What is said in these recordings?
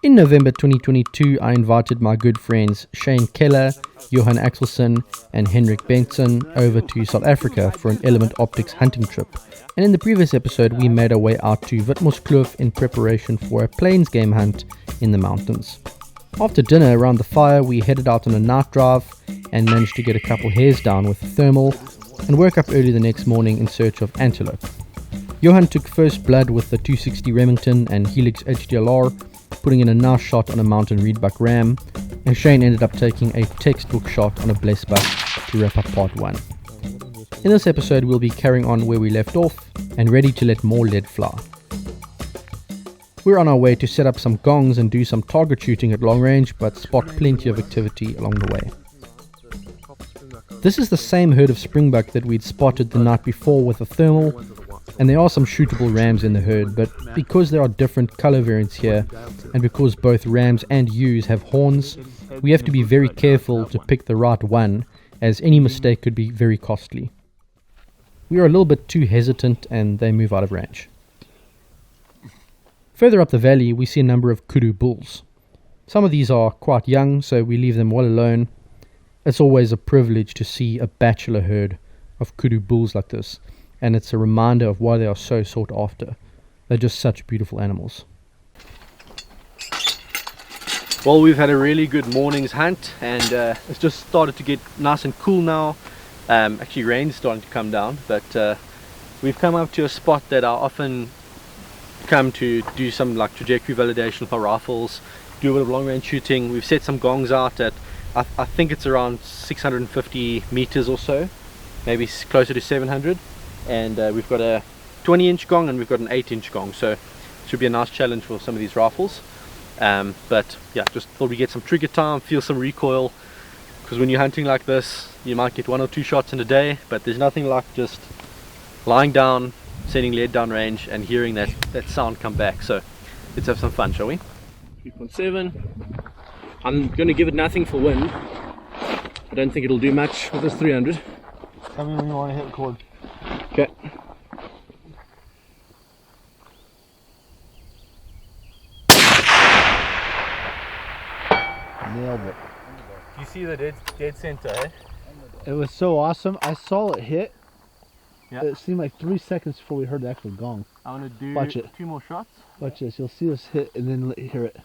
In November 2022, I invited my good friends Shane Keller, Johan Axelsen and Henric Benson over to South Africa for an Element Optics hunting trip. And in the previous episode, we made our way out to Witmoskloof in preparation for a plains game hunt in the mountains. After dinner around the fire, we headed out on a night drive and managed to get a couple hares down with thermal and woke up early the next morning in search of antelope. Johan took first blood with the 260 Remington and Helix HDLR, putting in a nice shot on a mountain reedbuck ram, and Shane ended up taking a textbook shot on a blessbuck to wrap up part 1. In this episode we'll be carrying on where we left off and ready to let more lead fly. We're on our way to set up some gongs and do some target shooting at long range, but spot plenty of activity along the way. This is the same herd of springbok that we'd spotted the night before with a thermal, and there are some shootable rams in the herd, but because there are different color variants here, and because both rams and ewes have horns, we have to be very careful to pick the right one, as any mistake could be very costly. We are a little bit too hesitant and they move out of range. Further up the valley we see a number of kudu bulls. Some of these are quite young, so we leave them well alone. It's always a privilege to see a bachelor herd of kudu bulls like this, and it's a reminder of why they are so sought after. They're just such beautiful animals. Well, we've had a really good morning's hunt, and it's just started to get nice and cool now. Actually rain's starting to come down, but we've come up to a spot that I often come to do some like trajectory validation for rifles, do a bit of long range shooting. We've set some gongs out at I think it's around 650 meters or so, maybe closer to 700, and we've got a 20-inch gong and we've got an 8-inch gong, so it should be a nice challenge for some of these rifles. But yeah, just thought we'd get some trigger time, feel some recoil, because when you're hunting like this you might get 1 or 2 shots in a day, but there's nothing like just lying down, sending lead down range and hearing that sound come back. So let's have some fun, shall we? 3.7. I'm going to give it nothing for wind. I don't think it'll do much with this 300. Tell me when you want to hit record. Okay. Nailed it. You see the dead center, eh? It was so awesome. I saw it hit. Yeah. It seemed like 3 seconds before we heard the actual gong. I want to do Watch it. 2 more shots. Watch this. You'll see us hit and then hear it.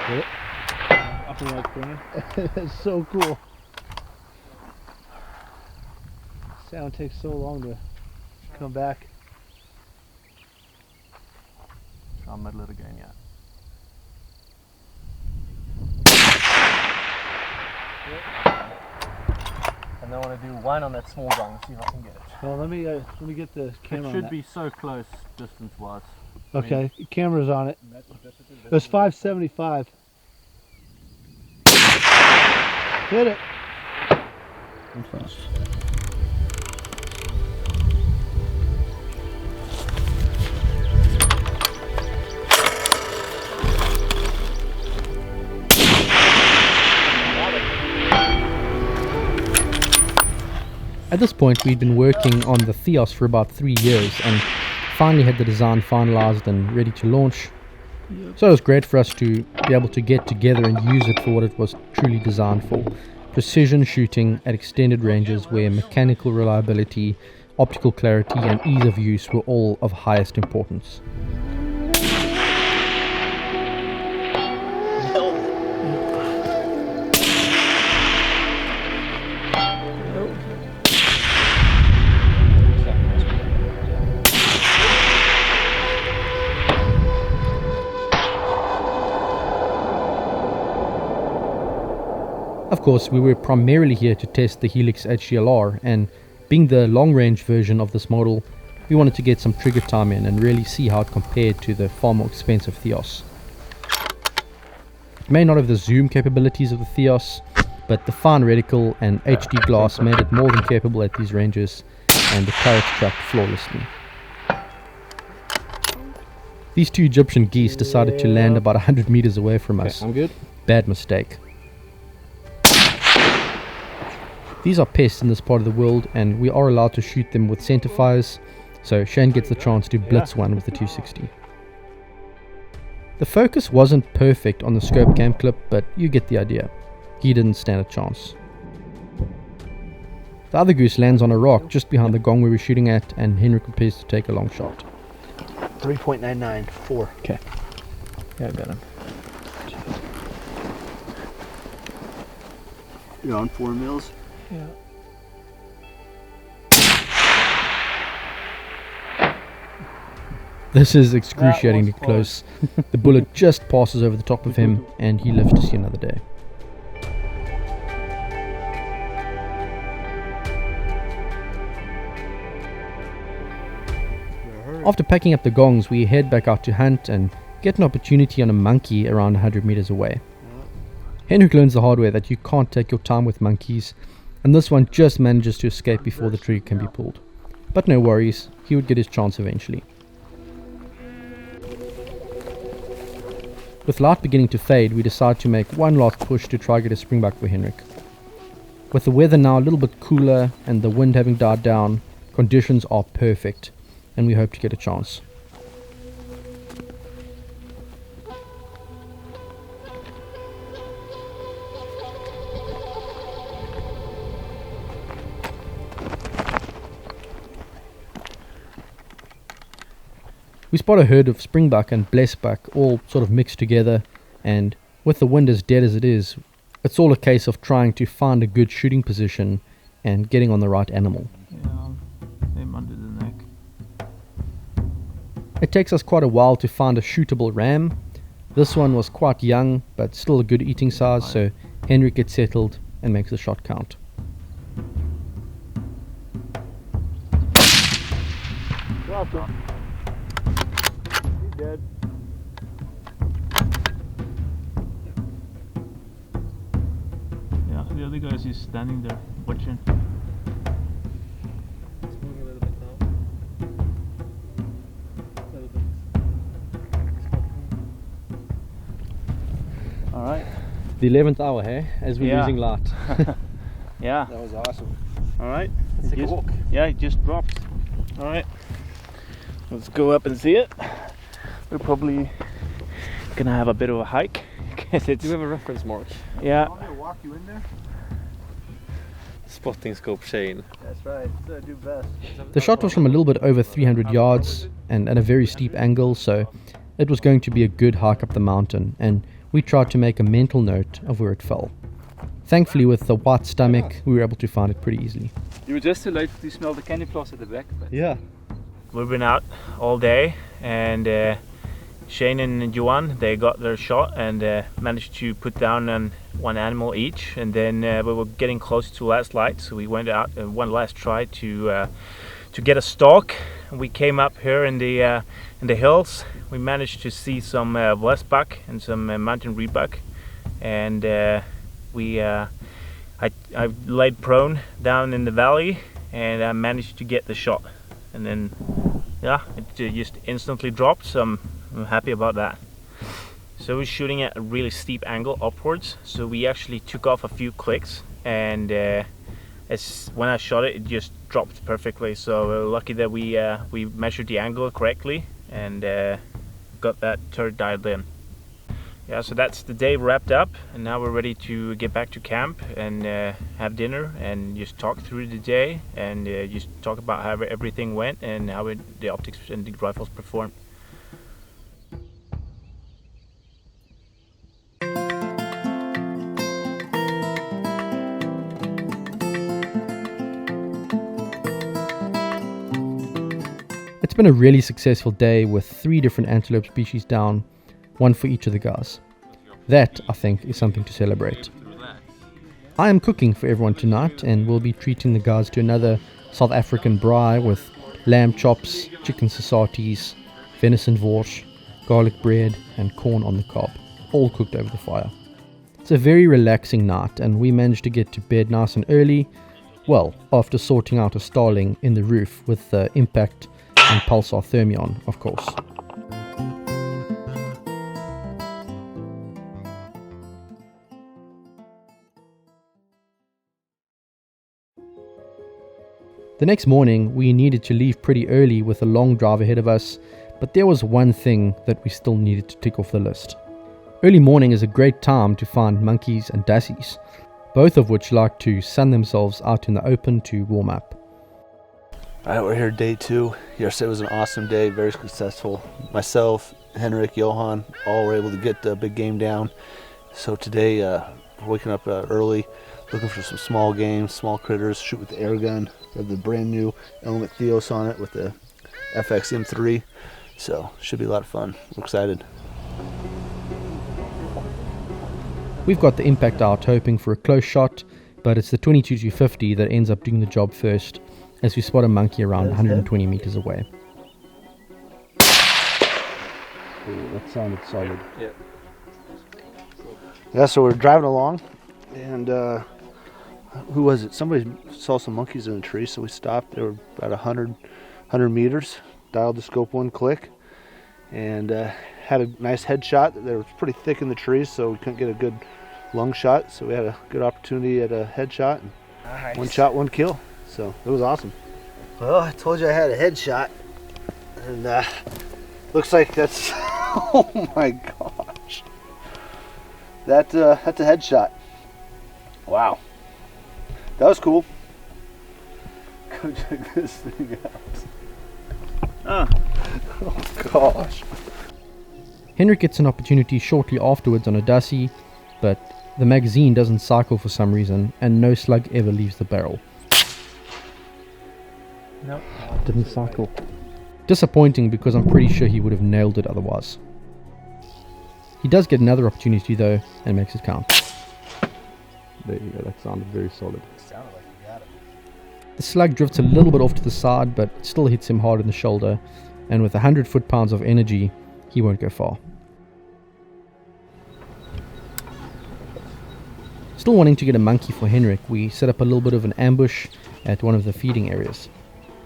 Hit it. Upper right corner. It's so cool. Sound takes so long to come back. Try and muddle it again, yeah. And I want to do 1 on that small gong, see if I can get it. Well, let me get the camera. It on should that. be so close distance wise. Okay, camera's on it. It was 575. Hit it. I'm fast. At this point we'd been working on the Theos for about 3 years and finally had the design finalized and ready to launch. So it was great for us to be able to get together and use it for what it was truly designed for. Precision shooting at extended ranges where mechanical reliability, optical clarity and ease of use were all of highest importance. Of course, we were primarily here to test the Helix HDLR, and being the long-range version of this model, we wanted to get some trigger time in and really see how it compared to the far more expensive Theos. It may not have the zoom capabilities of the Theos, but the fine reticle and HD glass made it more than capable at these ranges, and the turret tracked flawlessly. These 2 Egyptian geese decided to land about 100 meters away from us. I'm good. Bad mistake. These are pests in this part of the world, and we are allowed to shoot them with centerfires, so Shane gets the chance to blitz one with the 260. The focus wasn't perfect on the scope cam clip, but you get the idea. He didn't stand a chance. The other goose lands on a rock just behind the gong we were shooting at, and Henric prepares to take a long shot. 3.994. Okay. Yeah, I got him. You're on 4 mils? Yeah. This is excruciatingly close. The bullet just passes over the top of him, and he lives to see another day. After packing up the gongs, we head back out to hunt and get an opportunity on a monkey around 100 meters away. Henric learns the hard way that you can't take your time with monkeys, and this one just manages to escape before the trigger can be pulled. But no worries, he would get his chance eventually. With light beginning to fade, we decide to make one last push to try get a springbuck for Henric. With the weather now a little bit cooler and the wind having died down, conditions are perfect, and we hope to get a chance. We spot a herd of springbuck and blessbuck all sort of mixed together, and with the wind as dead as it is, it's all a case of trying to find a good shooting position and getting on the right animal. Yeah, him under the neck. It takes us quite a while to find a shootable ram. This one was quite young, but still a good eating size, so Henric gets settled and makes the shot count. Dropped him. He's dead. Yeah, the other guy is just standing there watching. It's moving a little bit now. A little bit. Alright. The 11th hour, hey? As we're Yeah. losing light. Yeah. That was awesome. Alright. Let's take a walk. Yeah, it just dropped. Alright. Let's go up and see it. We're probably gonna have a bit of a hike. Guess it's, Do you have a reference mark? yeah. Want me to walk you in there? Spotting scope Shane. That's right. That's what I do best. The shot was from a little bit over 300 yards and at a very steep angle, so it was going to be a good hike up the mountain, and we tried to make a mental note of where it fell. Thankfully, with the white stomach, we were able to find it pretty easily. You were just too late to smell the candy floss at the back. But Yeah. We've been out all day, and Shane and Johan, they got their shot and managed to put down one animal each, and then we were getting close to last light, so we went out one last try to get a stalk. We came up here in the hills. We managed to see some blessbuck and some mountain reedbuck, and I laid prone down in the valley, and I managed to get the shot, and then yeah, it just instantly dropped, so I'm happy about that. So we're shooting at a really steep angle upwards, so we actually took off a few clicks, and when I shot it, it just dropped perfectly. So we're lucky that we measured the angle correctly and got that turret dialed in. Yeah, so that's the day wrapped up, and now we're ready to get back to camp and have dinner and just talk through the day and just talk about how everything went and how the optics and the rifles performed. It's been a really successful day with 3 different antelope species down, one for each of the guys. That, I think, is something to celebrate. I am cooking for everyone tonight, and we'll be treating the guys to another South African braai with lamb chops, chicken sausages, venison wors, garlic bread, and corn on the cob, all cooked over the fire. It's a very relaxing night, and we managed to get to bed nice and early, well, after sorting out a starling in the roof with the impact and pulsar thermion, of course. The next morning, we needed to leave pretty early with a long drive ahead of us, but there was one thing that we still needed to tick off the list. Early morning is a great time to find monkeys and dassies, both of which like to sun themselves out in the open to warm up. Alright, we're here day 2. Yesterday was an awesome day, very successful. Myself, Henric, Johan, all were able to get the big game down. So today, we're waking up early, looking for some small game, small critters, shoot with the air gun. We have the brand new Element Theos on it with the FX M3. So, should be a lot of fun. We're excited. We've got the impact out hoping for a close shot, but it's the 22-50 that ends up doing the job first, as we spot a monkey around 120 meters away. Ooh, that sounded solid. Yeah, so we're driving along, and who was it? Somebody saw some monkeys in a tree, so we stopped. They were about 100 meters, dialed the scope 1 click, and had a nice headshot. They were pretty thick in the trees, so we couldn't get a good lung shot, so we had a good opportunity at a headshot. And Nice. 1 shot, 1 kill. So it was awesome. Well, I told you I had a headshot, and looks like that's. Oh my gosh, that's a headshot. Wow, that was cool. Go check this thing out. Oh gosh. Henric gets an opportunity shortly afterwards on a dassie, but the magazine doesn't cycle for some reason, and no slug ever leaves the barrel. Nope. Didn't cycle. Disappointing, because I'm pretty sure he would have nailed it otherwise. He does get another opportunity though, and makes it count. There you go, that sounded very solid. Sounded like you got it. The slug drifts a little bit off to the side, but still hits him hard in the shoulder, and with 100 foot-pounds of energy, he won't go far. Still wanting to get a monkey for Henric, we set up a little bit of an ambush at one of the feeding areas.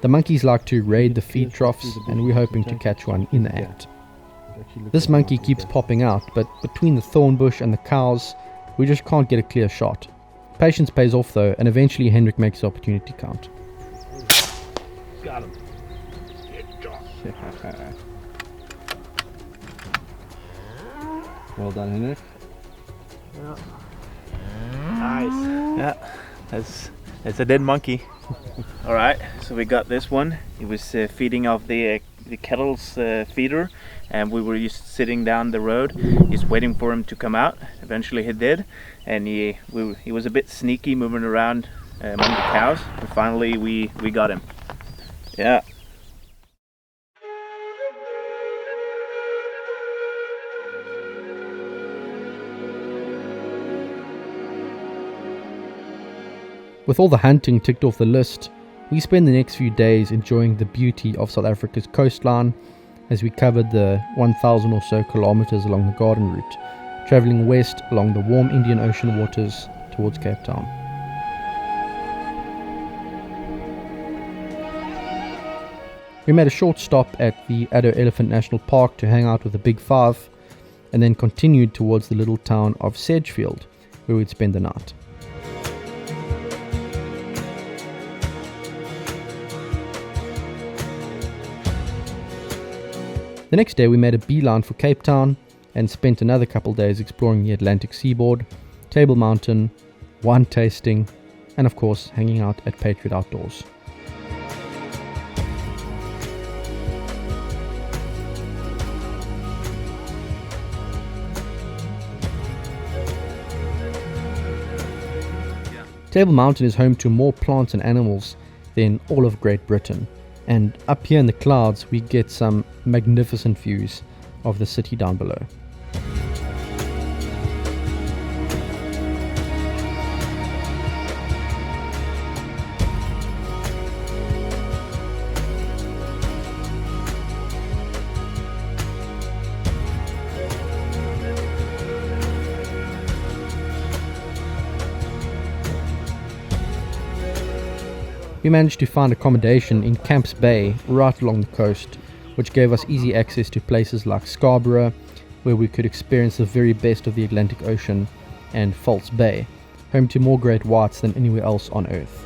The monkeys like to raid the feed troughs, and we're hoping to catch one in the act. This monkey keeps popping out, but between the thorn bush and the cows, we just can't get a clear shot. Patience pays off though, and eventually Henric makes the opportunity count. Got him. Well done, Henric. Nice. Yeah, that's a dead monkey. All right, so we got this one. He was feeding off the kettle's feeder, and we were just sitting down the road, just waiting for him to come out. Eventually he did, and he was a bit sneaky, moving around among the cows. But finally we got him. Yeah. With all the hunting ticked off the list, we spend the next few days enjoying the beauty of South Africa's coastline as we covered the 1,000 or so kilometers along the Garden Route, traveling west along the warm Indian Ocean waters towards Cape Town. We made a short stop at the Addo Elephant National Park to hang out with the Big Five, and then continued towards the little town of Sedgefield, where we'd spend the night. The next day we made a beeline for Cape Town and spent another couple days exploring the Atlantic seaboard, Table Mountain, wine tasting, and of course hanging out at Patriot Outdoors. Table Mountain is home to more plants and animals than all of Great Britain. And up here in the clouds we get some magnificent views of the city down below. We managed to find accommodation in Camps Bay right along the coast, which gave us easy access to places like Scarborough, where we could experience the very best of the Atlantic Ocean, and False Bay, home to more great whites than anywhere else on Earth.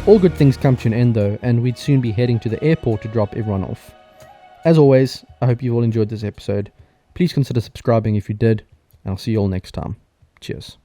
All good things come to an end though, and we'd soon be heading to the airport to drop everyone off. As always, I hope you all enjoyed this episode. Please consider subscribing if you did, and I'll see you all next time. Cheers.